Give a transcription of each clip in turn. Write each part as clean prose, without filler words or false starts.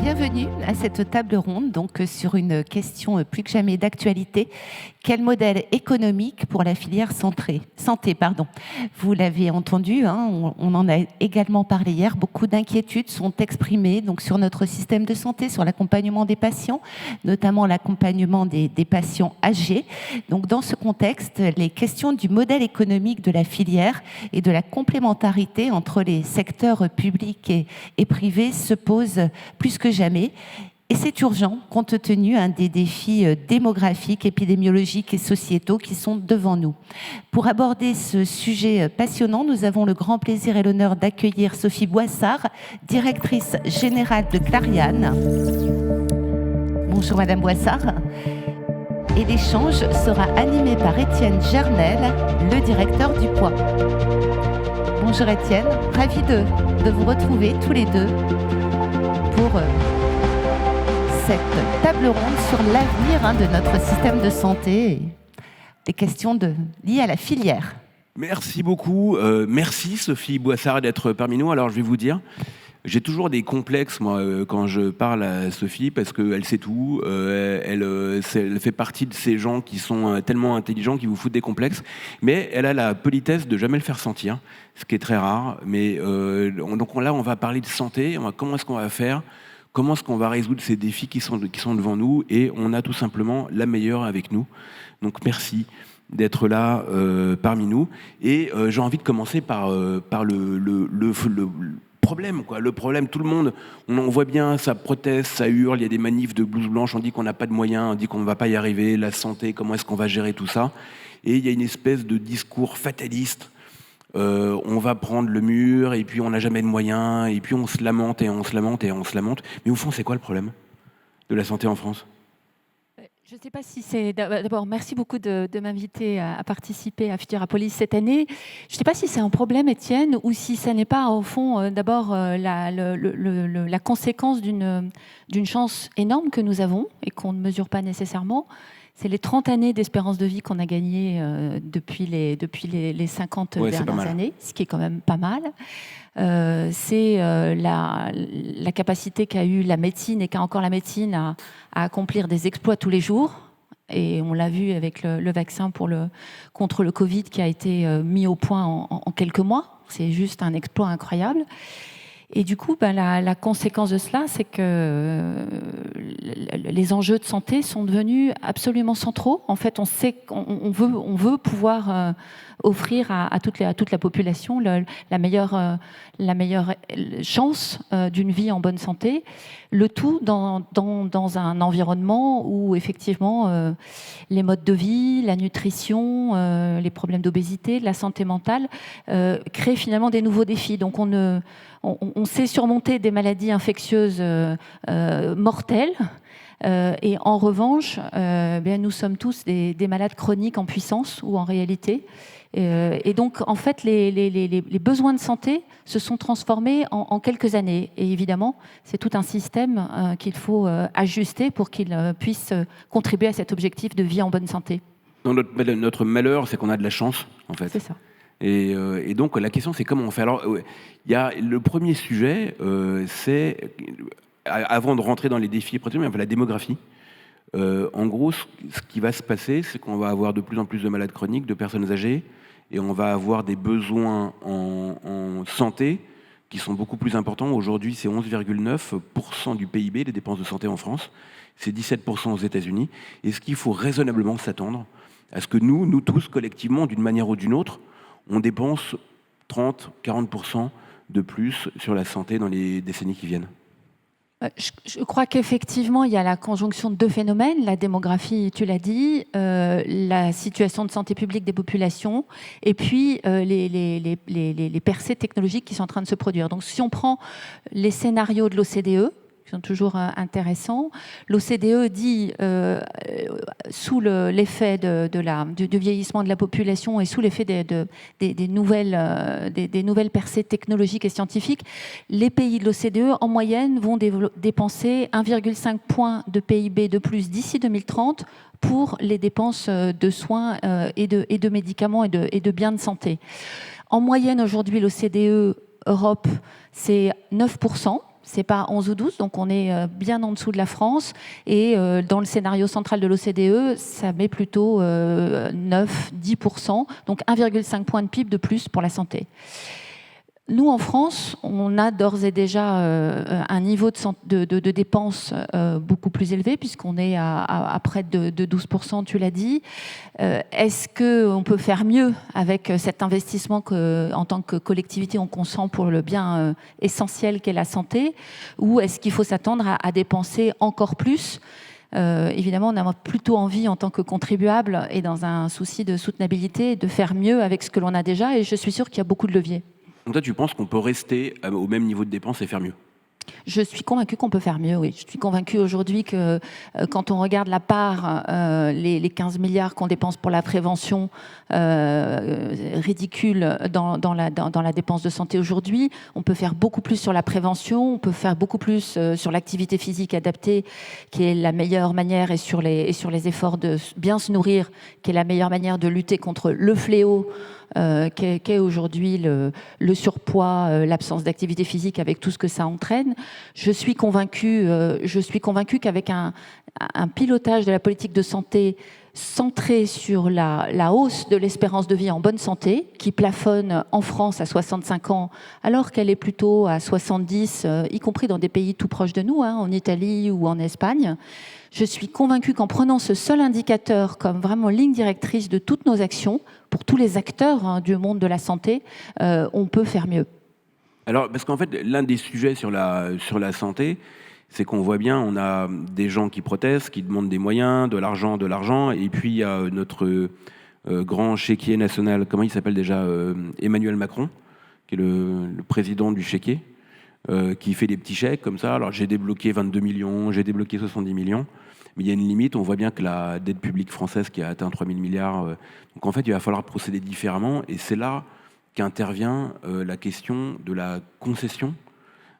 Bienvenue à cette table ronde, donc sur une question plus que jamais d'actualité. Quel modèle économique pour la filière santé, Vous l'avez entendu, on en a également parlé hier. Beaucoup d'inquiétudes sont exprimées donc, sur notre système de santé, sur l'accompagnement des patients, notamment l'accompagnement des patients âgés. Donc, dans ce contexte, les questions du modèle économique de la filière et de la complémentarité entre les secteurs publics et privés se posent plus que jamais. Et c'est urgent, compte tenu des défis démographiques, épidémiologiques et sociétaux qui sont devant nous. Pour aborder ce sujet passionnant, nous avons le grand plaisir et l'honneur d'accueillir Sophie Boissard, directrice générale de Clariane. Bonjour Madame Boissard. Et l'échange sera animé par Étienne Gernel, le directeur du Poids. Bonjour Étienne, ravi de vous retrouver tous les deux pour cette table ronde sur l'avenir de notre système de santé et des questions liées à la filière. Merci beaucoup. Merci Sophie Boissard d'être parmi nous. Alors je vais vous dire, j'ai toujours des complexes moi quand je parle à Sophie parce qu'elle sait tout. Elle fait partie de ces gens qui sont tellement intelligents qui vous foutent des complexes. Mais elle a la politesse de jamais le faire sentir, ce qui est très rare. Mais donc là on va parler de santé. Comment est-ce qu'on va faire ? Comment est-ce qu'on va résoudre ces défis qui sont devant nous ? Et on a tout simplement la meilleure avec nous. Donc merci d'être là parmi nous. Et j'ai envie de commencer par le problème, quoi. Le problème, tout le monde, on voit bien, ça proteste, ça hurle, il y a des manifs de blouse blanche, on dit qu'on n'a pas de moyens, on dit qu'on ne va pas y arriver, la santé, comment est-ce qu'on va gérer tout ça ? Et il y a une espèce de discours fataliste. On va prendre le mur, et puis on n'a jamais de moyens, et puis on se lamente, et on se lamente, et on se lamente. Mais au fond, c'est quoi le problème de la santé en France ? Je ne sais pas si c'est... D'abord, merci beaucoup de m'inviter à participer à Futurapolis cette année. Je ne sais pas si c'est un problème, Étienne, ou si ça n'est pas, au fond, d'abord la conséquence d'une chance énorme que nous avons et qu'on ne mesure pas nécessairement. C'est les 30 années d'espérance de vie qu'on a gagnées depuis les 50 dernières années, ce qui est quand même pas mal. C'est la capacité qu'a eu la médecine et qu'a encore la médecine à accomplir des exploits tous les jours. Et on l'a vu avec le vaccin contre le Covid qui a été mis au point en quelques mois. C'est juste un exploit incroyable. Et du coup, la conséquence de cela, c'est que les enjeux de santé sont devenus absolument centraux. En fait, on sait qu'on veut pouvoir offrir à toute la population la meilleure chance d'une vie en bonne santé. Le tout dans un environnement où effectivement les modes de vie, la nutrition, les problèmes d'obésité, de la santé mentale créent finalement des nouveaux défis. Donc on sait surmonter des maladies infectieuses mortelles. Et en revanche, nous sommes tous des malades chroniques en puissance ou en réalité. Et donc, en fait, les besoins de santé se sont transformés en quelques années. Et évidemment, c'est tout un système qu'il faut ajuster pour qu'il puisse contribuer à cet objectif de vie en bonne santé. Non, notre malheur, c'est qu'on a de la chance, en fait. C'est ça. Et donc, la question, c'est comment on fait. Alors, il y a le premier sujet, c'est, avant de rentrer dans les défis, la démographie. En gros, ce qui va se passer, c'est qu'on va avoir de plus en plus de malades chroniques, de personnes âgées, et on va avoir des besoins en santé qui sont beaucoup plus importants. Aujourd'hui, c'est 11,9% du PIB, les dépenses de santé en France. C'est 17% aux États-Unis. Est-ce qu'il faut raisonnablement s'attendre à ce que nous tous, collectivement, d'une manière ou d'une autre, on dépense 30-40% de plus sur la santé dans les décennies qui viennent ? Je crois qu'effectivement, il y a la conjonction de deux phénomènes, la démographie, tu l'as dit, la situation de santé publique des populations, et puis les percées technologiques qui sont en train de se produire. Donc, si on prend les scénarios de l'OCDE, qui sont toujours intéressants. L'OCDE dit, sous l'effet du vieillissement de la population et sous l'effet des nouvelles percées technologiques et scientifiques, les pays de l'OCDE, en moyenne, vont dépenser 1,5 point de PIB de plus d'ici 2030 pour les dépenses de soins et de médicaments et de biens de santé. En moyenne, aujourd'hui, l'OCDE Europe, c'est 9%. C'est pas 11 ou 12, donc on est bien en dessous de la France. Et dans le scénario central de l'OCDE, ça met plutôt 9-10%, donc 1,5 point de PIB de plus pour la santé. Nous, en France, on a d'ores et déjà un niveau de dépenses beaucoup plus élevé, puisqu'on est à près de 12%, tu l'as dit. Est-ce qu'on peut faire mieux avec cet investissement qu'en tant que collectivité, on consent pour le bien essentiel qu'est la santé, ou est-ce qu'il faut s'attendre à dépenser encore plus ? Évidemment, on a plutôt envie, en tant que contribuable et dans un souci de soutenabilité, de faire mieux avec ce que l'on a déjà, et je suis sûre qu'il y a beaucoup de leviers. Donc toi, tu penses qu'on peut rester au même niveau de dépenses et faire mieux ? Je suis convaincue qu'on peut faire mieux, oui. Je suis convaincue aujourd'hui que quand on regarde la part, les 15 milliards qu'on dépense pour la prévention, ridicule dans la dépense de santé aujourd'hui, on peut faire beaucoup plus sur la prévention, on peut faire beaucoup plus sur l'activité physique adaptée, qui est la meilleure manière, et sur les efforts de bien se nourrir, qui est la meilleure manière de lutter contre le fléau qu'est aujourd'hui le surpoids, l'absence d'activité physique, avec tout ce que ça entraîne. Je suis convaincue qu'avec un pilotage de la politique de santé centré sur la hausse de l'espérance de vie en bonne santé, qui plafonne en France à 65 ans, alors qu'elle est plutôt à 70, y compris dans des pays tout proches de nous, en Italie ou en Espagne. Je suis convaincue qu'en prenant ce seul indicateur comme vraiment ligne directrice de toutes nos actions, pour tous les acteurs du monde de la santé, on peut faire mieux. Alors, parce qu'en fait, l'un des sujets sur la santé, c'est qu'on voit bien, on a des gens qui protestent, qui demandent des moyens, de l'argent, et puis il y a notre grand chéquier national, comment il s'appelle déjà, Emmanuel Macron, qui est le président du chéquier, qui fait des petits chèques comme ça. Alors j'ai débloqué 22 millions, j'ai débloqué 70 millions, mais il y a une limite. On voit bien que la dette publique française qui a atteint 3 000 milliards, donc en fait il va falloir procéder différemment, et c'est là qu'intervient la question de la concession,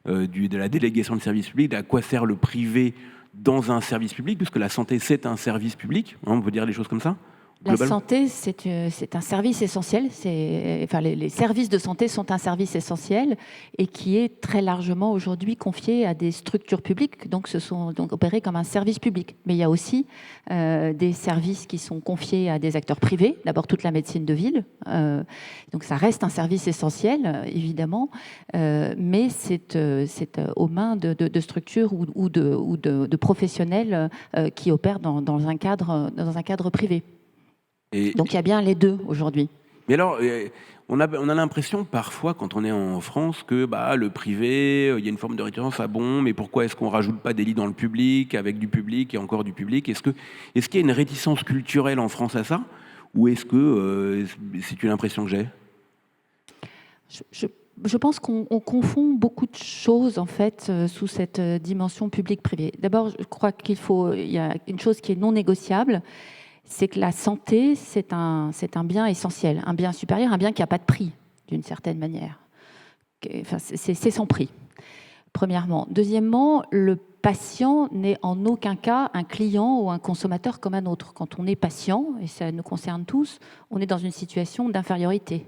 de la délégation de service public, à quoi sert le privé dans un service public, puisque la santé c'est un service public, on peut dire les choses comme ça. La santé, c'est un service essentiel. Les services de santé sont un service essentiel et qui est très largement aujourd'hui confié à des structures publiques. Donc, ce sont donc opérés comme un service public. Mais il y a aussi des services qui sont confiés à des acteurs privés. D'abord, toute la médecine de ville. Donc, ça reste un service essentiel, évidemment. Mais c'est aux mains de structures ou de professionnels qui opèrent dans un cadre privé. Donc il y a bien les deux aujourd'hui. Mais alors, on a l'impression parfois, quand on est en France, que le privé, il y a une forme de réticence à bon, mais pourquoi est-ce qu'on ne rajoute pas des lits dans le public, avec du public et encore du public ? Est-ce qu'il y a une réticence culturelle en France à ça ? Ou est-ce que c'est une impression que j'ai ? Je pense qu'on confond beaucoup de choses, en fait, sous cette dimension publique-privée. D'abord, je crois il y a une chose qui est non négociable, c'est que la santé, c'est un bien essentiel, un bien supérieur, un bien qui n'a pas de prix, d'une certaine manière. Enfin, c'est sans prix, premièrement. Deuxièmement, le patient n'est en aucun cas un client ou un consommateur comme un autre. Quand on est patient, et ça nous concerne tous, on est dans une situation d'infériorité.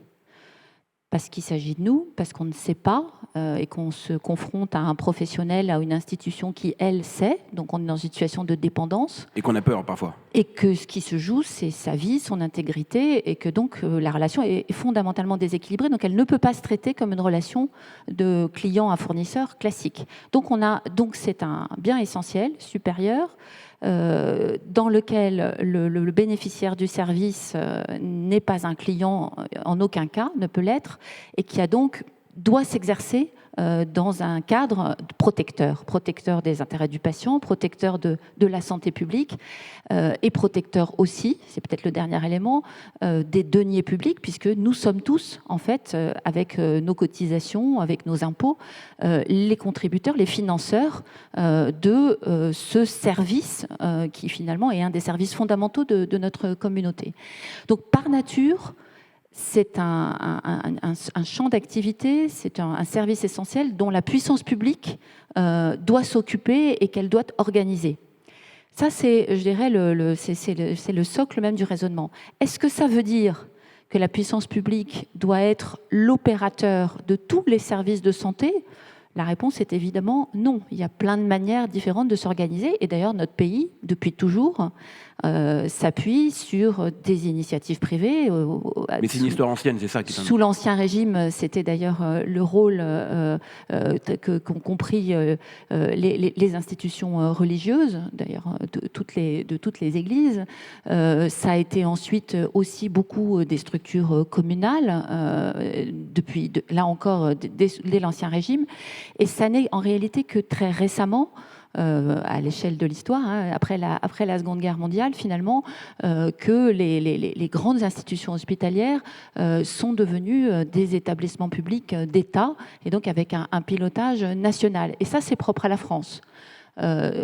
Parce qu'il s'agit de nous, parce qu'on ne sait pas et qu'on se confronte à un professionnel, à une institution qui, elle, sait. Donc on est dans une situation de dépendance. Et qu'on a peur parfois. Et que ce qui se joue, c'est sa vie, son intégrité, et que donc la relation est fondamentalement déséquilibrée. Donc elle ne peut pas se traiter comme une relation de client à fournisseur classique. Donc c'est un bien essentiel, supérieur, dans lequel le bénéficiaire du service n'est pas un client en aucun cas, ne peut l'être, et qui doit s'exercer dans un cadre protecteur des intérêts du patient, protecteur de la santé publique et protecteur aussi, c'est peut-être le dernier élément, des deniers publics, puisque nous sommes tous, en fait, avec nos cotisations, avec nos impôts, les contributeurs, les financeurs de ce service qui finalement est un des services fondamentaux de notre communauté. Donc par nature, c'est un champ d'activité, c'est un service essentiel dont la puissance publique doit s'occuper et qu'elle doit organiser. Ça, c'est, je dirais, c'est le socle même du raisonnement. Est-ce que ça veut dire que la puissance publique doit être l'opérateur de tous les services de santé ? La réponse est évidemment non. Il y a plein de manières différentes de s'organiser. Et d'ailleurs, notre pays, depuis toujours, s'appuie sur des initiatives privées. Mais c'est une histoire ancienne, c'est ça qui est sous l'Ancien Régime, c'était d'ailleurs le rôle qu'ont compris les institutions religieuses, d'ailleurs de toutes les églises. Ça a été ensuite aussi beaucoup des structures communales, depuis, là encore, dès l'Ancien Régime. Et ça n'est en réalité que très récemment, à l'échelle de l'histoire, hein, après la Seconde Guerre mondiale, finalement, que les grandes institutions hospitalières sont devenues des établissements publics d'État, et donc avec un pilotage national. Et ça, c'est propre à la France.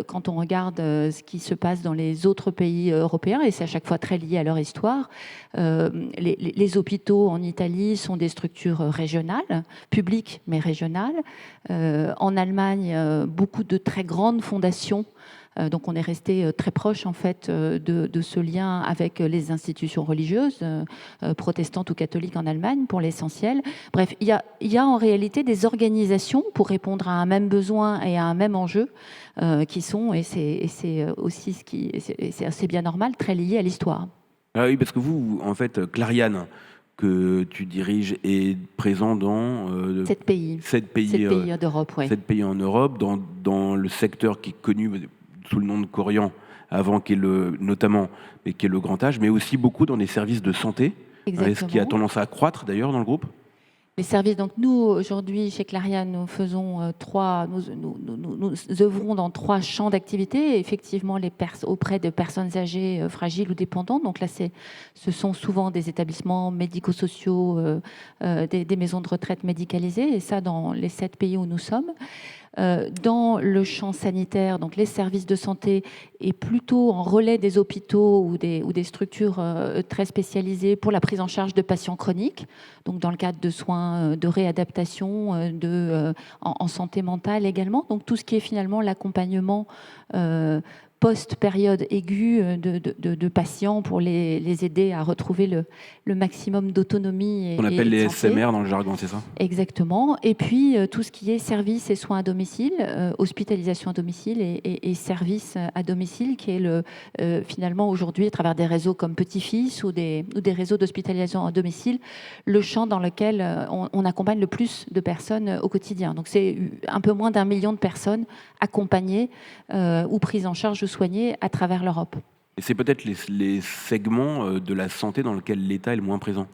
Quand on regarde ce qui se passe dans les autres pays européens, et c'est à chaque fois très lié à leur histoire, les hôpitaux en Italie sont des structures régionales, publiques mais régionales. En Allemagne, beaucoup de très grandes fondations. Donc on est resté très proche en fait de ce lien avec les institutions religieuses, protestantes ou catholiques en Allemagne pour l'essentiel. Bref, il y a en réalité des organisations pour répondre à un même besoin et à un même enjeu qui sont, et c'est aussi c'est assez bien normal, très lié à l'histoire. Ah oui, parce que vous, en fait, Clariane, que tu diriges, est présent dans 7 pays. 7 pays d'Europe, oui. 7 pays en Europe, dans le secteur qui est connu sous le nom de Corian, avant qui est notamment, mais qui est le grand âge, mais aussi beaucoup dans les services de santé. Exactement. Ce qui a tendance à croître d'ailleurs dans le groupe. Les services, donc nous, aujourd'hui, chez Clariane, nous faisons nous œuvrons dans 3 champs d'activité. Effectivement, auprès de personnes âgées, fragiles ou dépendantes. Donc là, ce sont souvent des établissements médico-sociaux, des maisons de retraite médicalisées, et ça dans les 7 pays où nous sommes. Dans le champ sanitaire, donc les services de santé, et plutôt en relais des hôpitaux ou des structures très spécialisées pour la prise en charge de patients chroniques, donc dans le cadre de soins de réadaptation, en santé mentale également. Donc tout ce qui est finalement l'accompagnement post-période aiguë de patients pour les aider à retrouver le maximum d'autonomie. On appelle les SMR dans le jargon, c'est ça ? Exactement. Et puis tout ce qui est services et soins à domicile, hospitalisation à domicile et services à domicile, qui est finalement aujourd'hui, à travers des réseaux comme Petit Fils ou des réseaux d'hospitalisation à domicile, le champ dans lequel on accompagne le plus de personnes au quotidien. Donc c'est un peu moins d'1 million de personnes accompagnées ou prises en charge ou soignées à travers l'Europe. Et c'est peut-être les segments de la santé dans lesquels l'État est le moins présent.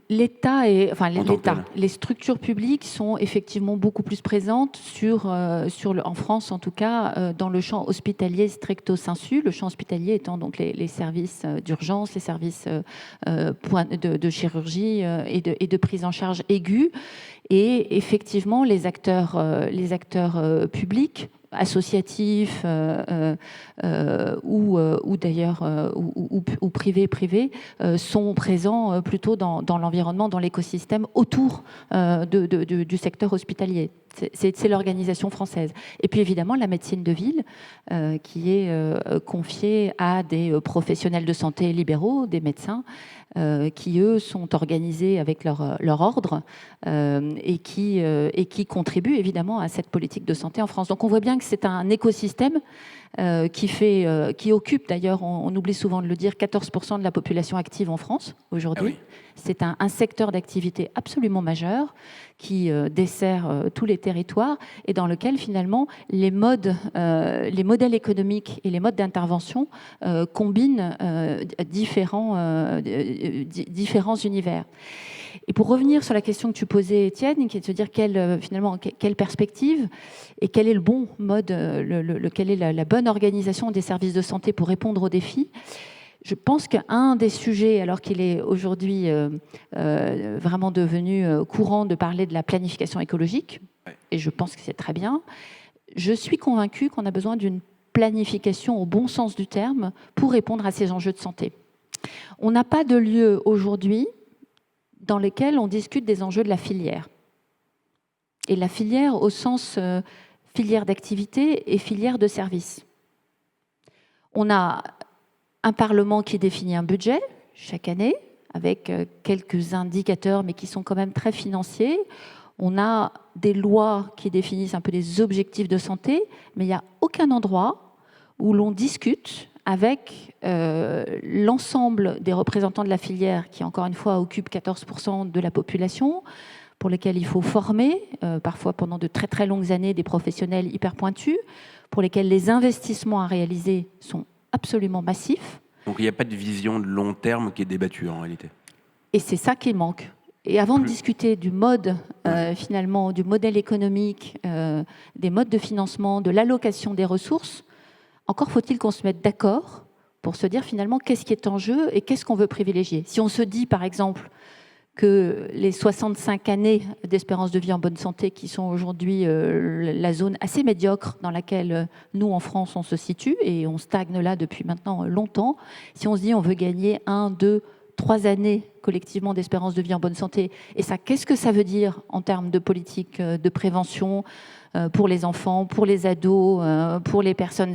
Les structures publiques sont effectivement beaucoup plus présentes en France, en tout cas, dans le champ hospitalier stricto sensu. Le champ hospitalier étant donc les services d'urgence, les services de chirurgie et de prise en charge aiguë. Et effectivement, les acteurs publics, associatifs ou d'ailleurs ou privés sont présents plutôt dans l'environnement, dans l'écosystème autour du secteur hospitalier. C'est l'organisation française. Et puis évidemment la médecine de ville qui est confiée à des professionnels de santé libéraux, des médecins, qui eux sont organisés avec leur ordre et qui contribuent évidemment à cette politique de santé en France. Donc on voit bien que c'est un écosystème qui occupe d'ailleurs, on oublie souvent de le dire, 14% de la population active en France aujourd'hui. Ah oui. C'est un secteur d'activité absolument majeur qui dessert tous les territoires et dans lequel finalement les modèles économiques et les modes d'intervention combinent différents univers. Et pour revenir sur la question que tu posais, Étienne, qui est de se dire quelle perspective et quel est le bon mode, quelle est la bonne organisation des services de santé pour répondre aux défis. Je pense qu'un des sujets, alors qu'il est aujourd'hui vraiment devenu courant de parler de la planification écologique, et je pense que c'est très bien, je suis convaincue qu'on a besoin d'une planification au bon sens du terme pour répondre à ces enjeux de santé. On n'a pas de lieu aujourd'hui dans lesquels on discute des enjeux de la filière. Et la filière au sens filière d'activité et filière de service. On a un Parlement qui définit un budget chaque année, avec quelques indicateurs, mais qui sont quand même très financiers. On a des lois qui définissent un peu des objectifs de santé, mais il n'y a aucun endroit où l'on discute avec l'ensemble des représentants de la filière, qui encore une fois occupent 14% de la population, pour lesquels il faut former, parfois pendant de très très longues années, des professionnels hyper pointus, pour lesquels les investissements à réaliser sont absolument massifs. Donc il n'y a pas de vision de long terme qui est débattue en réalité. Et c'est ça qui manque. Et avant de discuter du mode, finalement, du modèle économique, des modes de financement, de l'allocation des ressources, encore faut-il qu'on se mette d'accord pour se dire finalement qu'est-ce qui est en jeu et qu'est-ce qu'on veut privilégier. Si on se dit par exemple que les 65 années d'espérance de vie en bonne santé qui sont aujourd'hui la zone assez médiocre dans laquelle nous en France on se situe et on stagne là depuis maintenant longtemps, si on se dit on veut gagner 1, 2, 3 années collectivement d'espérance de vie en bonne santé, et ça qu'est-ce que ça veut dire en termes de politique de prévention pour les enfants, pour les ados, pour les personnes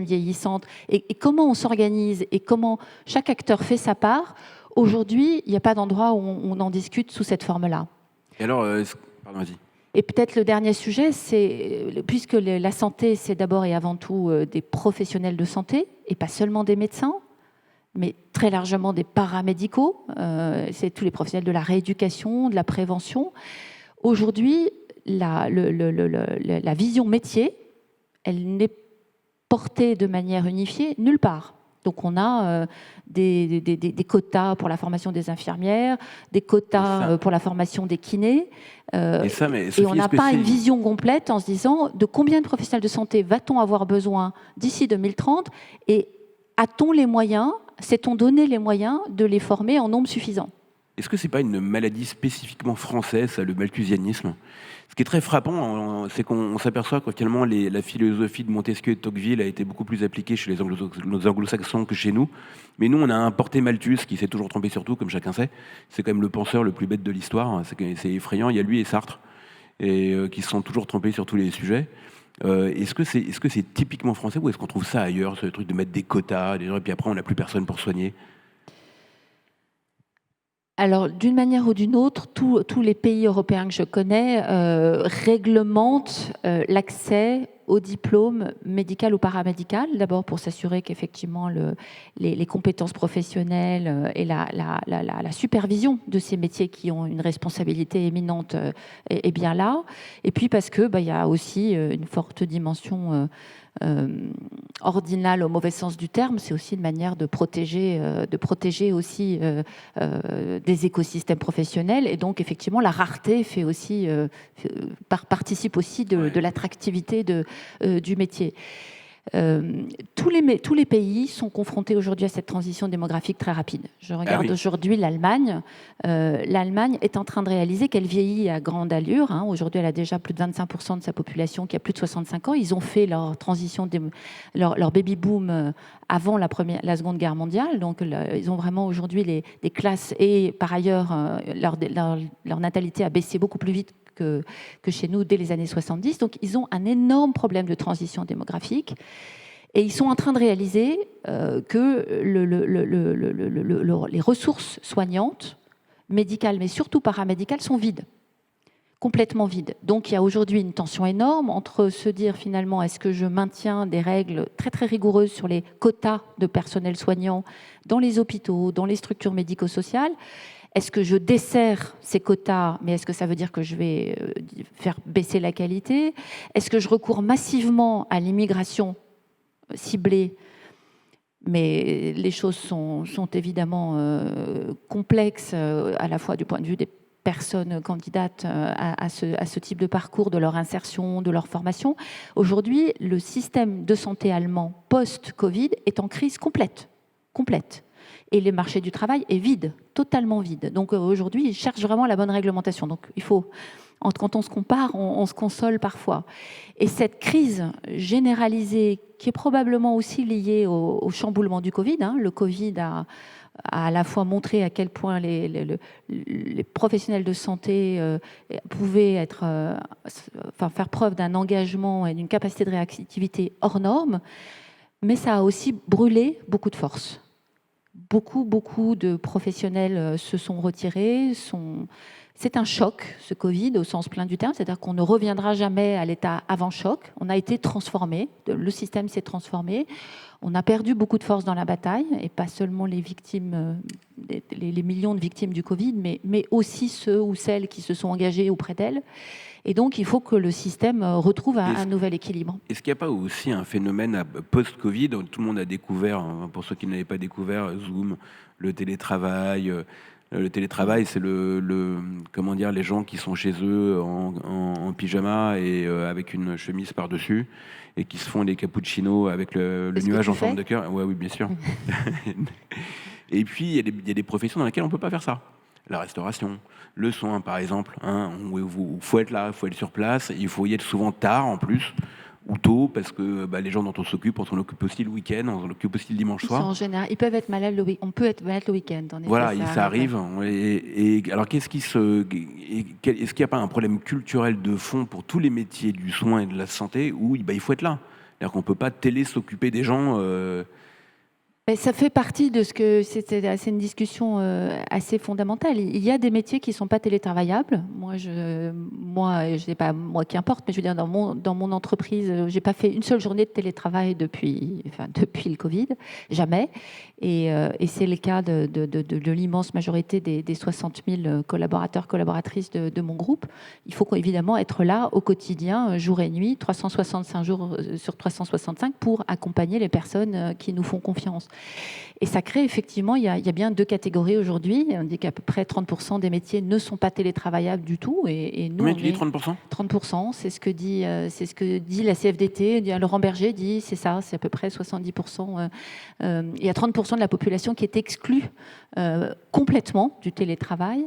vieillissantes, et comment on s'organise et comment chaque acteur fait sa part. Aujourd'hui, il n'y a pas d'endroit où on en discute sous cette forme-là. Et alors, pardon, vas-y. Et peut-être le dernier sujet, c'est, puisque la santé, c'est d'abord et avant tout des professionnels de santé, et pas seulement des médecins, mais très largement des paramédicaux, c'est tous les professionnels de la rééducation, de la prévention. Aujourd'hui, la vision métier, elle n'est portée de manière unifiée nulle part. Donc on a des quotas pour la formation des infirmières, des quotas pour la formation des kinés, et on n'a pas une vision complète en se disant de combien de professionnels de santé va-t-on avoir besoin d'ici 2030, et a-t-on les moyens, s'est-on donné les moyens de les former en nombre suffisant. Est-ce que ce n'est pas une maladie spécifiquement française, le malthusianisme ? Ce qui est très frappant, c'est qu'on s'aperçoit que finalement la philosophie de Montesquieu et de Tocqueville a été beaucoup plus appliquée chez les anglo-saxons que chez nous. Mais nous, on a importé Malthus, qui s'est toujours trompé sur tout, comme chacun sait. C'est quand même le penseur le plus bête de l'histoire. C'est effrayant. Il y a lui et Sartre, qui se sont toujours trompés sur tous les sujets. Est-ce que c'est typiquement français, ou est-ce qu'on trouve ça ailleurs, ce truc de mettre des quotas, et puis après on n'a plus personne pour soigner ? Alors, d'une manière ou d'une autre, tous les pays européens que je connais réglementent l'accès au diplôme médical ou paramédical, d'abord pour s'assurer qu'effectivement les compétences professionnelles et la supervision de ces métiers qui ont une responsabilité éminente est bien là, et puis parce que y a aussi une forte dimension ordinale au mauvais sens du terme. C'est aussi une manière de protéger aussi des écosystèmes professionnels, et donc effectivement la rareté fait aussi participe aussi de l'attractivité du métier. Tous les pays sont confrontés aujourd'hui à cette transition démographique très rapide. Je regarde aujourd'hui l'Allemagne. L'Allemagne est en train de réaliser qu'elle vieillit à grande allure. Aujourd'hui, elle a déjà plus de 25% de sa population qui a plus de 65 ans. Ils ont fait leur transition, leur baby-boom avant la Seconde Guerre mondiale. Donc, ils ont vraiment aujourd'hui des classes, et par ailleurs, leur natalité a baissé beaucoup plus vite que chez nous dès les années 70. Donc, ils ont un énorme problème de transition démographique. Et ils sont en train de réaliser que les ressources soignantes, médicales, mais surtout paramédicales, sont vides, complètement vides. Donc, il y a aujourd'hui une tension énorme entre se dire finalement, est-ce que je maintiens des règles très très rigoureuses sur les quotas de personnel soignant dans les hôpitaux, dans les structures médico-sociales, Est-ce que je desserre ces quotas, mais est-ce que ça veut dire que je vais faire baisser la qualité? Est-ce que je recours massivement à l'immigration ciblée? Mais les choses sont évidemment complexes, à la fois du point de vue des personnes candidates à ce type de parcours, de leur insertion, de leur formation. Aujourd'hui, le système de santé allemand post-Covid est en crise complète. Et le marché du travail est vide, totalement vide. Donc aujourd'hui, ils cherchent vraiment la bonne réglementation. Donc il faut, quand on se compare, on se console parfois. Et cette crise généralisée, qui est probablement aussi liée au chamboulement du Covid, le Covid a à la fois montré à quel point les professionnels de santé pouvaient faire preuve d'un engagement et d'une capacité de réactivité hors norme, mais ça a aussi brûlé beaucoup de forces. Beaucoup de professionnels se sont retirés. C'est un choc, ce Covid, au sens plein du terme, c'est-à-dire qu'on ne reviendra jamais à l'état avant choc. On a été transformé, le système s'est transformé. On a perdu beaucoup de force dans la bataille, et pas seulement les victimes, les millions de victimes du Covid, mais aussi ceux ou celles qui se sont engagés auprès d'elles. Et donc, il faut que le système retrouve un nouvel équilibre. Est-ce qu'il n'y a pas aussi un phénomène post-Covid, tout le monde a découvert, pour ceux qui n'avaient pas découvert, Zoom, le télétravail. Le télétravail, c'est comment dire, les gens qui sont chez eux en pyjama et avec une chemise par-dessus et qui se font des cappuccinos avec le nuage en forme de cœur. Ouais, oui, bien sûr. Et puis, il y a des professions dans lesquelles on ne peut pas faire ça. La restauration, le soin, par exemple. Où il faut être là, il faut être sur place. Il faut y être souvent tard, en plus, ou tôt, parce que les gens dont on s'occupe aussi le week-end, on s'occupe aussi le dimanche soir. En général, ils peuvent être malades le week-end. On peut être malade le week-end. En effet, voilà, ça arrive. Et alors, est-ce qu'il n'y a pas un problème culturel de fond pour tous les métiers du soin et de la santé où il faut être là? C'est-à-dire qu'on ne peut pas s'occuper des gens. Ça fait partie de ce que c'est une discussion assez fondamentale. Il y a des métiers qui ne sont pas télétravaillables. Moi, je sais pas moi qui importe, mais je veux dire dans mon entreprise, j'ai pas fait une seule journée de télétravail depuis le Covid, jamais. Et c'est le cas de l'immense majorité des 60 000 collaborateurs, collaboratrices de mon groupe. Il faut évidemment être là au quotidien, jour et nuit, 365 jours sur 365 pour accompagner les personnes qui nous font confiance. Et ça crée effectivement, il y a bien deux catégories aujourd'hui. On dit qu'à peu près 30% des métiers ne sont pas télétravaillables du tout. Et nous, mais tu dis 30%? 30%, c'est ce que dit la CFDT. Laurent Berger dit, c'est ça, c'est à peu près 70%. Il y a 30% de la population qui est exclue complètement du télétravail.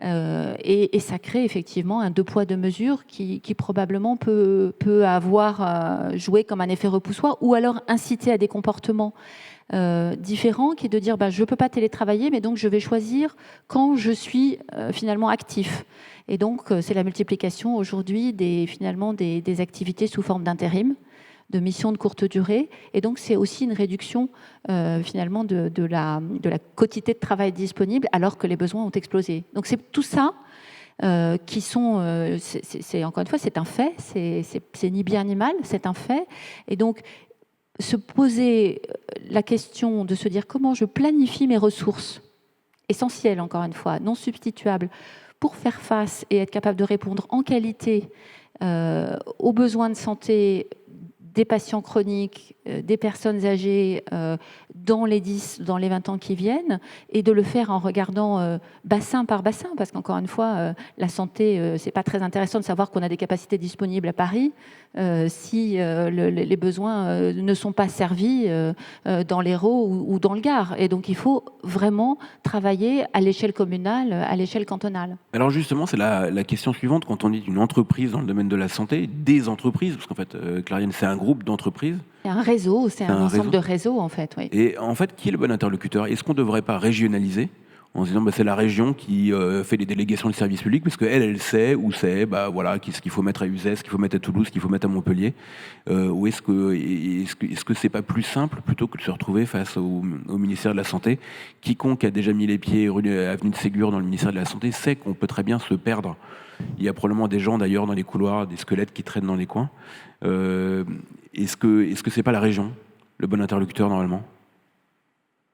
Et ça crée effectivement un deux poids deux mesures qui probablement peut avoir joué comme un effet repoussoir ou alors inciter à des comportements différents, qui est de dire je ne peux pas télétravailler, mais donc je vais choisir quand je suis finalement actif. Et donc c'est la multiplication aujourd'hui des activités sous forme d'intérim, de missions de courte durée. Et donc c'est aussi une réduction finalement de la quantité de travail disponible alors que les besoins ont explosé. Donc c'est tout ça qui sont... c'est encore une fois, c'est un fait, c'est ni bien ni mal, c'est un fait. Et donc se poser la question de se dire comment je planifie mes ressources, essentielles encore une fois, non substituables, pour faire face et être capable de répondre en qualité aux besoins de santé des patients chroniques, des personnes âgées dans les 10, dans les 20 ans qui viennent, et de le faire en regardant bassin par bassin, parce qu'encore une fois, la santé, c'est pas très intéressant de savoir qu'on a des capacités disponibles à Paris si les besoins ne sont pas servis dans l'Hérault ou dans le Gard. Et donc il faut vraiment travailler à l'échelle communale, à l'échelle cantonale. Alors justement, c'est la question suivante. Quand on dit une entreprise dans le domaine de la santé, des entreprises, parce qu'en fait, Clariane, c'est un groupe d'entreprises. C'est un réseau, c'est un ensemble de réseaux, en fait. Oui. Et en fait, qui est le bon interlocuteur? Est-ce qu'on ne devrait pas régionaliser en se disant c'est la région qui fait les délégations de services publics, parce qu'elle sait où c'est, ce qu'il faut mettre à Uzès, ce qu'il faut mettre à Toulouse, ce qu'il faut mettre à Montpellier. Ou est-ce que c'est pas plus simple, plutôt que de se retrouver face au ministère de la Santé? Quiconque a déjà mis les pieds avenue de Ségur dans le ministère de la Santé sait qu'on peut très bien se perdre. Il y a probablement des gens d'ailleurs dans les couloirs, des squelettes qui traînent dans les coins. Est-ce que c'est pas la région le bon interlocuteur normalement?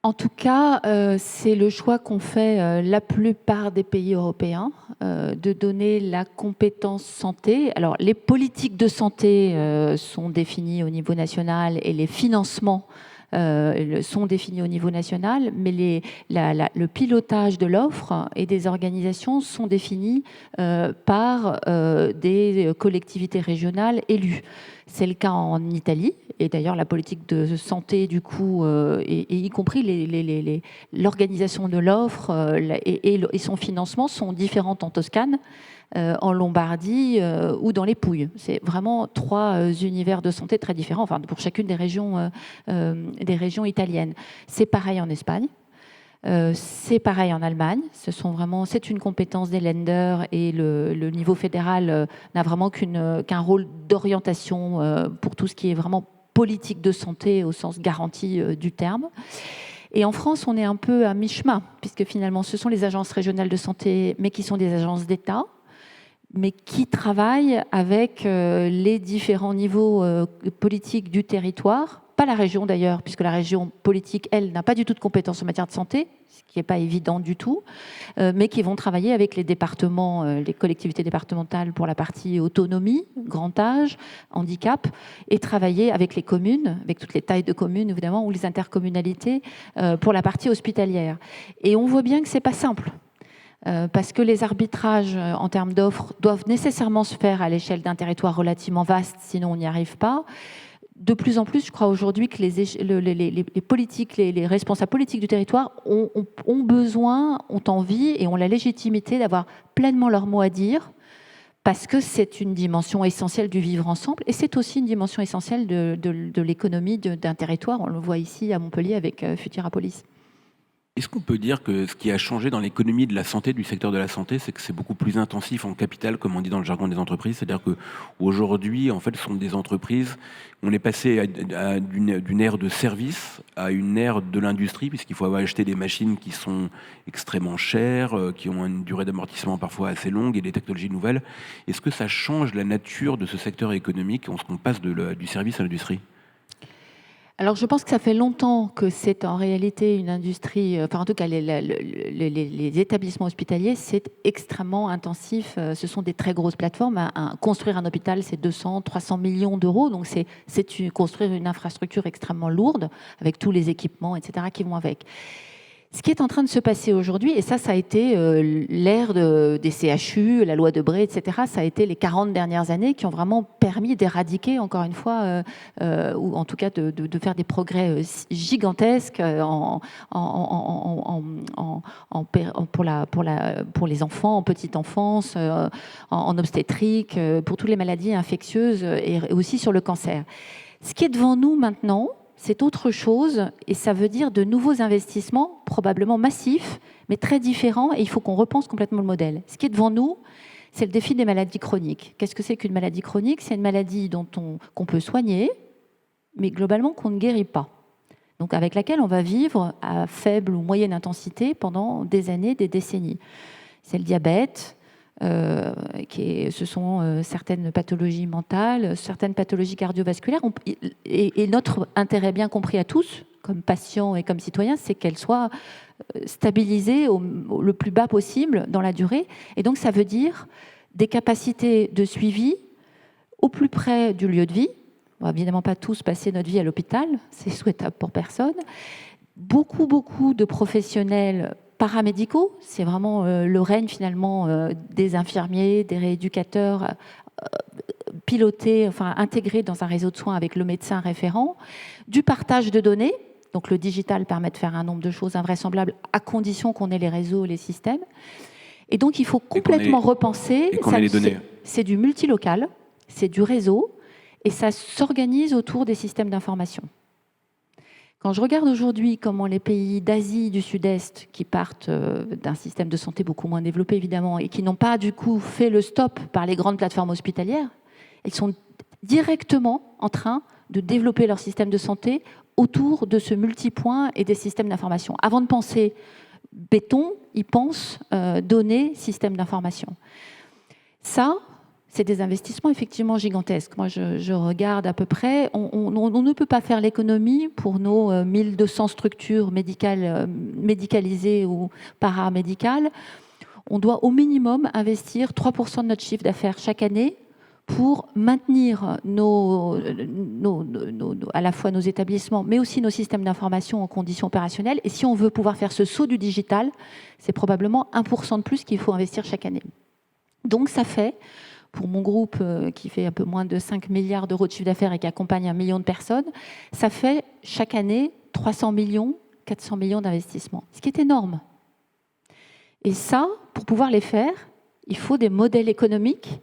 En tout cas, c'est le choix qu'ont fait la plupart des pays européens de donner la compétence santé. Alors, les politiques de santé sont définies au niveau national et les financements sont définis au niveau national, mais le pilotage de l'offre et des organisations sont définis par des collectivités régionales élues. C'est le cas en Italie, et d'ailleurs la politique de santé, du coup, et y compris l'organisation de l'offre et son financement sont différentes en Toscane, en Lombardie ou dans les Pouilles. C'est vraiment 3 univers de santé très différents, enfin, pour chacune des régions italiennes. C'est pareil en Espagne. C'est pareil en Allemagne. C'est une compétence des Länder et le niveau fédéral n'a vraiment qu'un rôle d'orientation pour tout ce qui est vraiment politique de santé au sens garanti du terme. Et en France, on est un peu à mi-chemin, puisque finalement, ce sont les agences régionales de santé, mais qui sont des agences d'État, mais qui travaillent avec les différents niveaux politiques du territoire. Pas la région d'ailleurs, puisque la région politique, elle, n'a pas du tout de compétences en matière de santé, ce qui n'est pas évident du tout, mais qui vont travailler avec les départements, les collectivités départementales pour la partie autonomie, grand âge, handicap, et travailler avec les communes, avec toutes les tailles de communes évidemment, ou les intercommunalités, pour la partie hospitalière. Et on voit bien que ce n'est pas simple. Parce que les arbitrages en termes d'offres doivent nécessairement se faire à l'échelle d'un territoire relativement vaste, sinon on n'y arrive pas. De plus en plus, je crois aujourd'hui que les politiques, les responsables politiques du territoire ont besoin, ont envie et ont la légitimité d'avoir pleinement leur mot à dire, parce que c'est une dimension essentielle du vivre ensemble et c'est aussi une dimension essentielle de l'économie d'un territoire. On le voit ici à Montpellier avec Futurapolis. Est-ce qu'on peut dire que ce qui a changé dans l'économie de la santé, du secteur de la santé, c'est que c'est beaucoup plus intensif en capital, comme on dit dans le jargon des entreprises? C'est-à-dire qu'aujourd'hui, en fait, ce sont des entreprises, on est passé d'une ère de service à une ère de l'industrie, puisqu'il faut avoir acheté des machines qui sont extrêmement chères, qui ont une durée d'amortissement parfois assez longue et des technologies nouvelles. Est-ce que ça change la nature de ce secteur économique, qu'on passe du service à l'industrie? Alors, je pense que ça fait longtemps que c'est en réalité une industrie, enfin en tout cas les établissements hospitaliers, c'est extrêmement intensif. Ce sont des très grosses plateformes. Construire un hôpital, c'est 200, 300 millions d'euros. Donc, c'est construire une infrastructure extrêmement lourde avec tous les équipements, etc., qui vont avec. Ce qui est en train de se passer aujourd'hui, et ça a été l'ère des CHU, la loi Debré, etc., ça a été les 40 dernières années qui ont vraiment permis d'éradiquer, encore une fois, ou en tout cas de faire des progrès gigantesques pour les enfants, en petite enfance, en obstétrique, pour toutes les maladies infectieuses et aussi sur le cancer. Ce qui est devant nous maintenant, c'est autre chose, et ça veut dire de nouveaux investissements, probablement massifs, mais très différents, et il faut qu'on repense complètement le modèle. Ce qui est devant nous, c'est le défi des maladies chroniques. Qu'est-ce que c'est qu'une maladie chronique? C'est une maladie qu'on peut soigner, mais globalement qu'on ne guérit pas. Donc avec laquelle on va vivre à faible ou moyenne intensité pendant des années, des décennies. C'est le diabète, ce sont certaines pathologies mentales, certaines pathologies cardiovasculaires. Et notre intérêt bien compris à tous, comme patients et comme citoyens, c'est qu'elles soient stabilisées le plus bas possible dans la durée. Et donc ça veut dire des capacités de suivi au plus près du lieu de vie. On va évidemment pas tous passer notre vie à l'hôpital, c'est souhaitable pour personne. Beaucoup de professionnels paramédicaux, c'est vraiment le règne finalement des infirmiers, des rééducateurs pilotés, enfin intégrés dans un réseau de soins avec le médecin référent, du partage de données. Donc le digital permet de faire un nombre de choses invraisemblables à condition qu'on ait les réseaux, les systèmes. Et donc il faut complètement repenser. Et qu'on ait les données. C'est du multilocal, c'est du réseau, et ça s'organise autour des systèmes d'information. Quand je regarde aujourd'hui comment les pays d'Asie du Sud-Est, qui partent d'un système de santé beaucoup moins développé évidemment, et qui n'ont pas du coup fait le stop par les grandes plateformes hospitalières, ils sont directement en train de développer leur système de santé autour de ce multipoint et des systèmes d'information. Avant de penser béton, ils pensent données, systèmes d'information. Ça, c'est des investissements effectivement gigantesques. Moi, je regarde à peu près. On ne peut pas faire l'économie pour nos 1200 structures médicalisées ou paramédicales. On doit au minimum investir 3% de notre chiffre d'affaires chaque année pour maintenir à la fois nos établissements, mais aussi nos systèmes d'information en conditions opérationnelles. Et si on veut pouvoir faire ce saut du digital, c'est probablement 1% de plus qu'il faut investir chaque année. Donc ça fait, pour mon groupe qui fait un peu moins de 5 milliards d'euros de chiffre d'affaires et qui accompagne 1 million de personnes, ça fait chaque année 300 millions, 400 millions d'investissements, ce qui est énorme. Et ça, pour pouvoir les faire, il faut des modèles économiques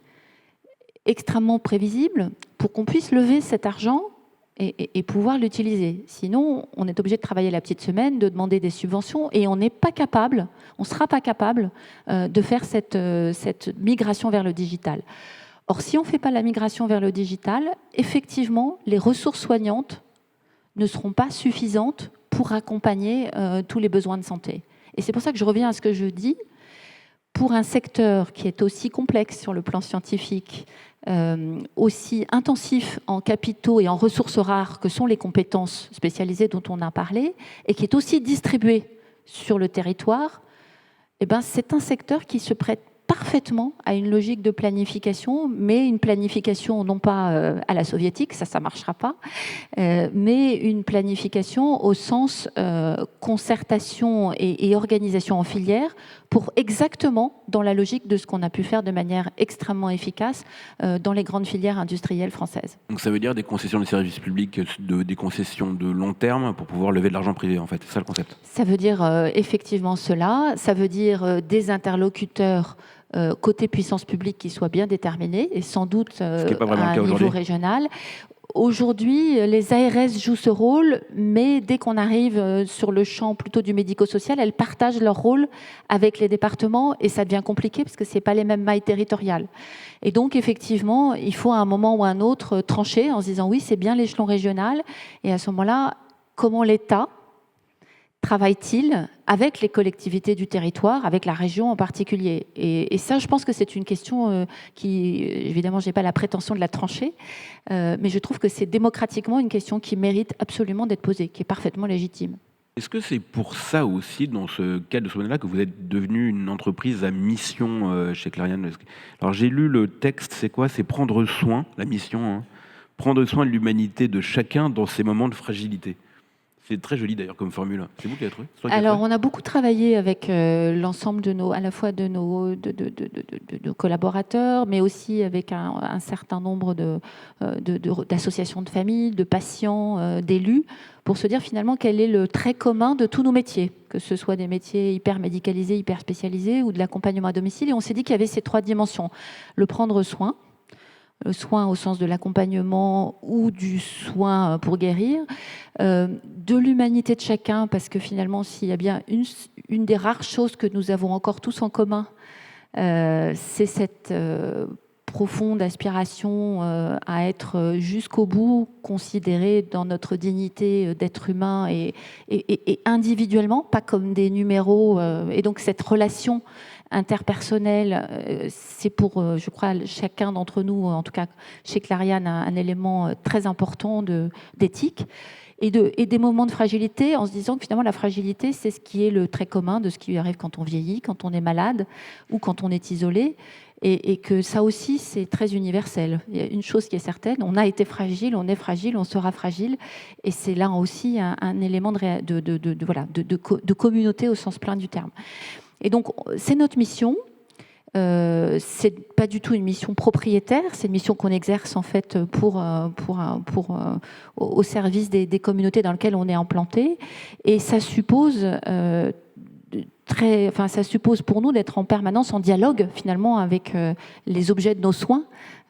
extrêmement prévisibles pour qu'on puisse lever cet argent et pouvoir l'utiliser. Sinon, on est obligé de travailler la petite semaine, de demander des subventions, et on n'est pas capable, on ne sera pas capable de faire cette migration vers le digital. Or, si on ne fait pas la migration vers le digital, effectivement, les ressources soignantes ne seront pas suffisantes pour accompagner tous les besoins de santé. Et c'est pour ça que je reviens à ce que je dis. Pour un secteur qui est aussi complexe sur le plan scientifique, aussi intensif en capitaux et en ressources rares que sont les compétences spécialisées dont on a parlé, et qui est aussi distribué sur le territoire, eh ben, c'est un secteur qui se prête parfaitement à une logique de planification, mais une planification non pas à la soviétique, ça ne marchera pas, mais une planification au sens concertation et organisation en filière, pour exactement dans la logique de ce qu'on a pu faire de manière extrêmement efficace dans les grandes filières industrielles françaises. Donc ça veut dire des concessions de services publics, des concessions de long terme pour pouvoir lever de l'argent privé, en fait, c'est ça le concept? Ça veut dire effectivement cela, ça veut dire des interlocuteurs côté puissance publique qui soient bien déterminés, et sans doute à un niveau régional. Aujourd'hui, les ARS jouent ce rôle, mais dès qu'on arrive sur le champ plutôt du médico-social, elles partagent leur rôle avec les départements, et ça devient compliqué parce que ce n'est pas les mêmes mailles territoriales. Et donc, effectivement, il faut à un moment ou à un autre trancher en se disant oui, c'est bien l'échelon régional, et à ce moment-là, comment l'État travaille-t-il avec les collectivités du territoire, avec la région en particulier? Et ça, je pense que c'est une question qui, évidemment, je n'ai pas la prétention de la trancher, mais je trouve que c'est démocratiquement une question qui mérite absolument d'être posée, qui est parfaitement légitime. Est-ce que c'est pour ça aussi, dans ce cadre de ce modèle-là, que vous êtes devenu une entreprise à mission chez Clariane? Alors j'ai lu le texte, c'est quoi? C'est prendre soin, la mission, hein, prendre soin de l'humanité de chacun dans ses moments de fragilité. C'est très joli d'ailleurs comme formule. C'est vous qui l'avez trouvé? Alors, on a beaucoup travaillé avec l'ensemble de nos, à la fois de nos collaborateurs, mais aussi avec un certain nombre d'associations de familles, de patients, d'élus, pour se dire finalement quel est le trait commun de tous nos métiers, que ce soit des métiers hyper médicalisés, hyper spécialisés, ou de l'accompagnement à domicile. Et on s'est dit qu'il y avait ces 3 dimensions. Le prendre soin, le soin au sens de l'accompagnement ou du soin pour guérir, de l'humanité de chacun, parce que finalement, s'il y a bien une des rares choses que nous avons encore tous en commun, c'est cette profonde aspiration à être jusqu'au bout considérés dans notre dignité d'être humain et individuellement, pas comme des numéros. Et donc cette relation interpersonnelle, c'est pour, je crois, chacun d'entre nous, en tout cas chez Clariane, un élément très important d'éthique. Et des moments de fragilité, en se disant que finalement la fragilité, c'est ce qui est le trait commun de ce qui arrive quand on vieillit, quand on est malade ou quand on est isolé, et que ça aussi, c'est très universel. Il y a une chose qui est certaine, on a été fragile, on est fragile, on sera fragile, et c'est là aussi un élément de communauté au sens plein du terme. Et donc, c'est notre mission. C'est pas du tout une mission propriétaire, c'est une mission qu'on exerce en fait au service des communautés dans lesquelles on est implanté, et ça suppose ça suppose pour nous d'être en permanence en dialogue finalement avec les objets de nos soins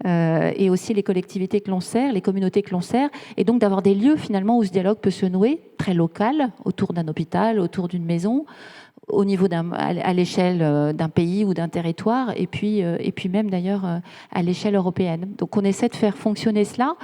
et aussi les collectivités que l'on sert, les communautés que l'on sert, et donc d'avoir des lieux finalement où ce dialogue peut se nouer, très local, autour d'un hôpital, autour d'une maison, au niveau à l'échelle d'un pays ou d'un territoire, et puis même d'ailleurs à l'échelle européenne. Donc on essaie de faire fonctionner cela.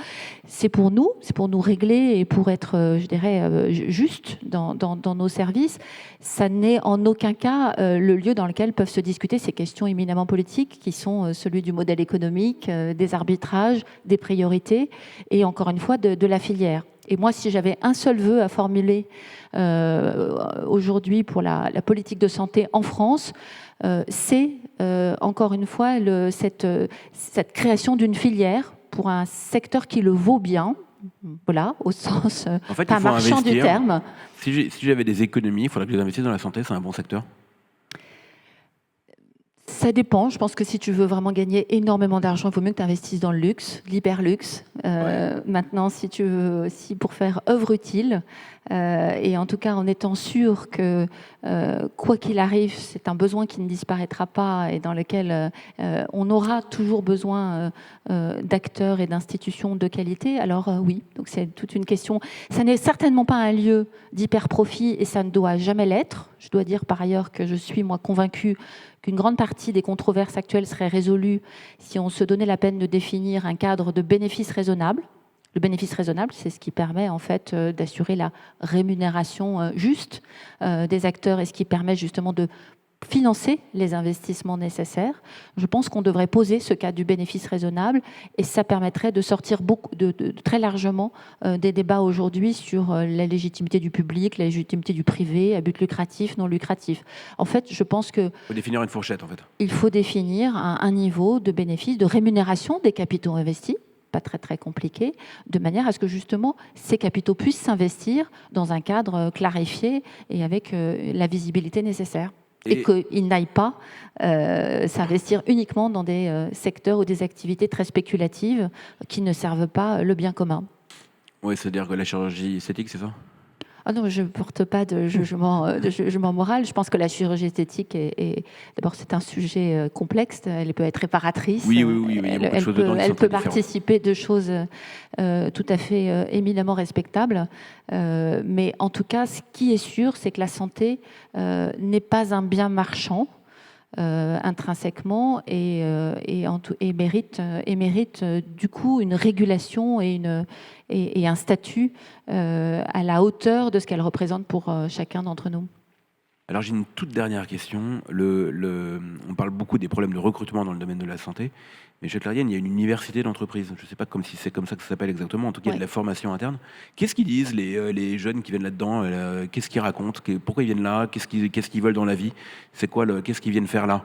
C'est pour nous régler et pour être, je dirais, juste dans nos services. Ça n'est en aucun cas le lieu dans lequel peuvent se discuter ces questions éminemment politiques qui sont celui du modèle économique, des arbitrages, des priorités et encore une fois de la filière. Et moi, si j'avais un seul vœu à formuler aujourd'hui pour la politique de santé en France, c'est encore une fois cette création d'une filière pour un secteur qui le vaut bien, voilà, au sens en fait, pas marchand du terme. Si j'avais des économies, il faudrait que je les investisse dans la santé, c'est un bon secteur. Ça dépend. Je pense que si tu veux vraiment gagner énormément d'argent, il vaut mieux que tu investisses dans le luxe, l'hyperluxe. Maintenant, si pour faire œuvre utile, et en tout cas en étant sûr que quoi qu'il arrive, c'est un besoin qui ne disparaîtra pas et dans lequel on aura toujours besoin d'acteurs et d'institutions de qualité, alors oui. Donc c'est toute une question. Ça n'est certainement pas un lieu d'hyper-profit et ça ne doit jamais l'être. Je dois dire par ailleurs que je suis moi convaincue qu'une grande partie des controverses actuelles serait résolue si on se donnait la peine de définir un cadre de bénéfice raisonnable. Le bénéfice raisonnable, c'est ce qui permet en fait d'assurer la rémunération juste des acteurs et ce qui permet justement de financer les investissements nécessaires. Je pense qu'on devrait poser ce cadre du bénéfice raisonnable et ça permettrait de sortir très largement des débats aujourd'hui sur la légitimité du public, la légitimité du privé, à but lucratif, non lucratif. En fait, je pense que... Il faut définir une fourchette, en fait. Il faut définir un niveau de bénéfice, de rémunération des capitaux investis, pas très très compliqué, de manière à ce que justement ces capitaux puissent s'investir dans un cadre clarifié et avec la visibilité nécessaire. Et qu'ils n'aillent pas s'investir uniquement dans des secteurs ou des activités très spéculatives qui ne servent pas le bien commun. Oui, c'est-à-dire que la chirurgie esthétique, c'est ça ? Ah non, je ne porte pas de jugement moral. Je pense que la chirurgie esthétique, d'abord, c'est un sujet complexe. Elle peut être réparatrice. Oui. Elle peut participer de choses tout à fait éminemment respectables. Mais en tout cas, ce qui est sûr, c'est que la santé n'est pas un bien marchand. Intrinsèquement et mérite du coup une régulation et un statut à la hauteur de ce qu'elle représente pour chacun d'entre nous. Alors j'ai une toute dernière question. On parle beaucoup des problèmes de recrutement dans le domaine de la santé, mais chez Clariane, il y a une université d'entreprise. Je ne sais pas si c'est comme ça que ça s'appelle exactement, en tout cas il y a de la formation interne. Qu'est-ce qu'ils disent les jeunes qui viennent là-dedans? Qu'est-ce qu'ils racontent? Pourquoi ils viennent là? Qu'est-ce qu'ils veulent dans la vie? Qu'est-ce qu'ils viennent faire là?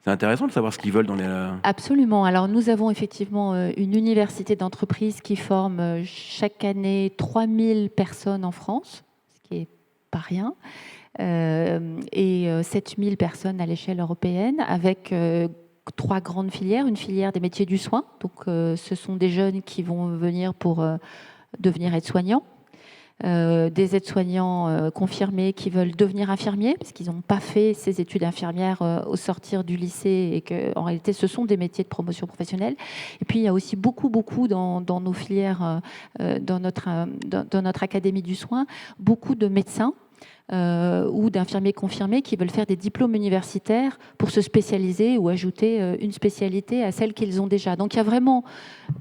C'est intéressant de savoir ce qu'ils veulent dans les... Absolument. Alors nous avons effectivement une université d'entreprise qui forme chaque année 3000 personnes en France, ce qui n'est pas rien. Et 7000 personnes à l'échelle européenne avec 3 grandes filières. Une filière des métiers du soin, donc ce sont des jeunes qui vont venir pour devenir aides-soignants, des aides-soignants confirmés qui veulent devenir infirmiers parce qu'ils n'ont pas fait ces études infirmières au sortir du lycée et qu'en réalité ce sont des métiers de promotion professionnelle. Et puis il y a aussi beaucoup dans nos filières, dans notre académie du soin, beaucoup de médecins ou d'infirmiers confirmés qui veulent faire des diplômes universitaires pour se spécialiser ou ajouter une spécialité à celle qu'ils ont déjà. Donc il y a vraiment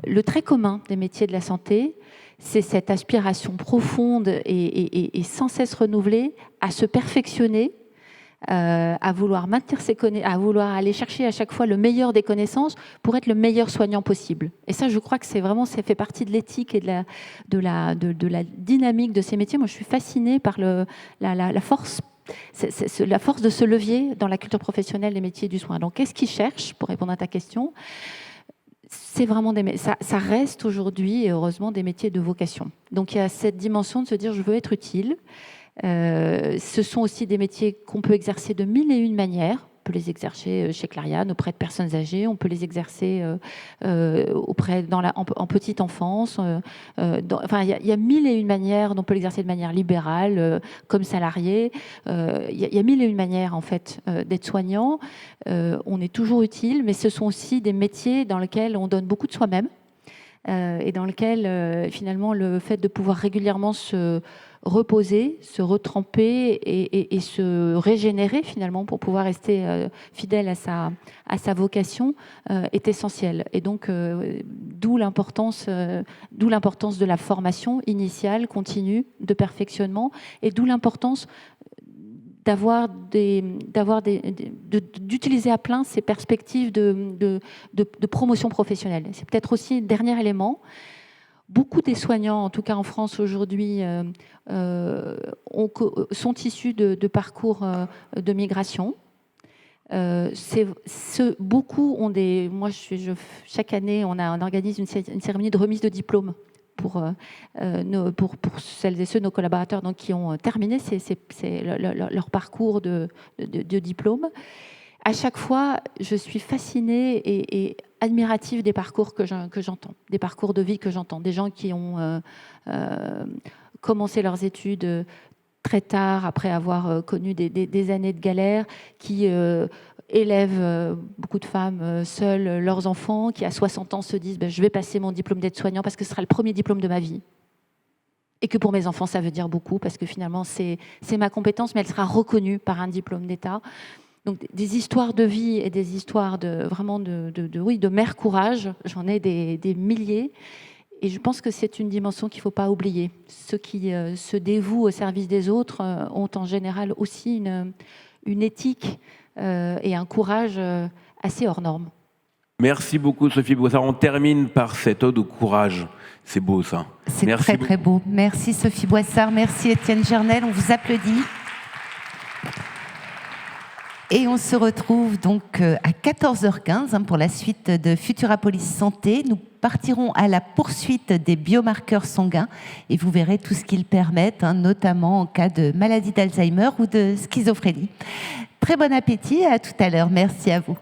le trait commun des métiers de la santé, c'est cette aspiration profonde et sans cesse renouvelée à se perfectionner, à vouloir maintenir à vouloir aller chercher à chaque fois le meilleur des connaissances pour être le meilleur soignant possible. Et ça, je crois que ça fait partie de l'éthique et de la dynamique de ces métiers. Moi, je suis fascinée par la force. La force de ce levier dans la culture professionnelle des métiers du soin. Donc, qu'est-ce qu'ils cherchent, pour répondre à ta question ? C'est vraiment ça reste aujourd'hui, et heureusement, des métiers de vocation. Donc, il y a cette dimension de se dire, je veux être utile. Ce sont aussi des métiers qu'on peut exercer de 1001 manières. On peut les exercer chez Clariane, auprès de personnes âgées. On peut les exercer en petite enfance. Enfin, il y a 1001 manières dont on peut l'exercer de manière libérale, comme salarié. Il y a 1001 manières, en fait, d'être soignant. On est toujours utile, mais ce sont aussi des métiers dans lesquels on donne beaucoup de soi-même et dans lesquels, finalement, le fait de pouvoir régulièrement se reposer, se retremper et se régénérer finalement pour pouvoir rester fidèle à sa vocation est essentiel. Et donc, d'où l'importance de la formation initiale, continue, de perfectionnement, et d'où l'importance d'utiliser à plein ces perspectives de promotion professionnelle. C'est peut-être aussi le dernier élément. Beaucoup des soignants, en tout cas en France aujourd'hui, sont issus de parcours de migration. Beaucoup ont des... chaque année, on organise une cérémonie de remise de diplôme pour celles et ceux, nos collaborateurs, donc, qui ont terminé leur parcours de diplôme. À chaque fois, je suis fascinée et admirative des parcours que j'entends, des parcours de vie que j'entends, des gens qui ont commencé leurs études très tard, après avoir connu des années de galère, qui élèvent beaucoup de femmes seules leurs enfants, qui à 60 ans se disent je vais passer mon diplôme d'aide-soignant parce que ce sera le premier diplôme de ma vie. Et que pour mes enfants, ça veut dire beaucoup, parce que finalement, c'est ma compétence, mais elle sera reconnue par un diplôme d'État. Donc des histoires de vie et des histoires de mère courage, j'en ai des milliers. Et je pense que c'est une dimension qu'il ne faut pas oublier. Ceux qui se dévouent au service des autres ont en général aussi une éthique et un courage assez hors norme. Merci beaucoup Sophie Boissard. On termine par cette ode au courage. C'est beau ça. C'est très très beau. Merci Sophie Boissard, merci Étienne Gernel, on vous applaudit. Et on se retrouve donc à 14h15 pour la suite de Futurapolis Santé. Nous partirons à la poursuite des biomarqueurs sanguins et vous verrez tout ce qu'ils permettent, notamment en cas de maladie d'Alzheimer ou de schizophrénie. Très bon appétit et à tout à l'heure. Merci à vous.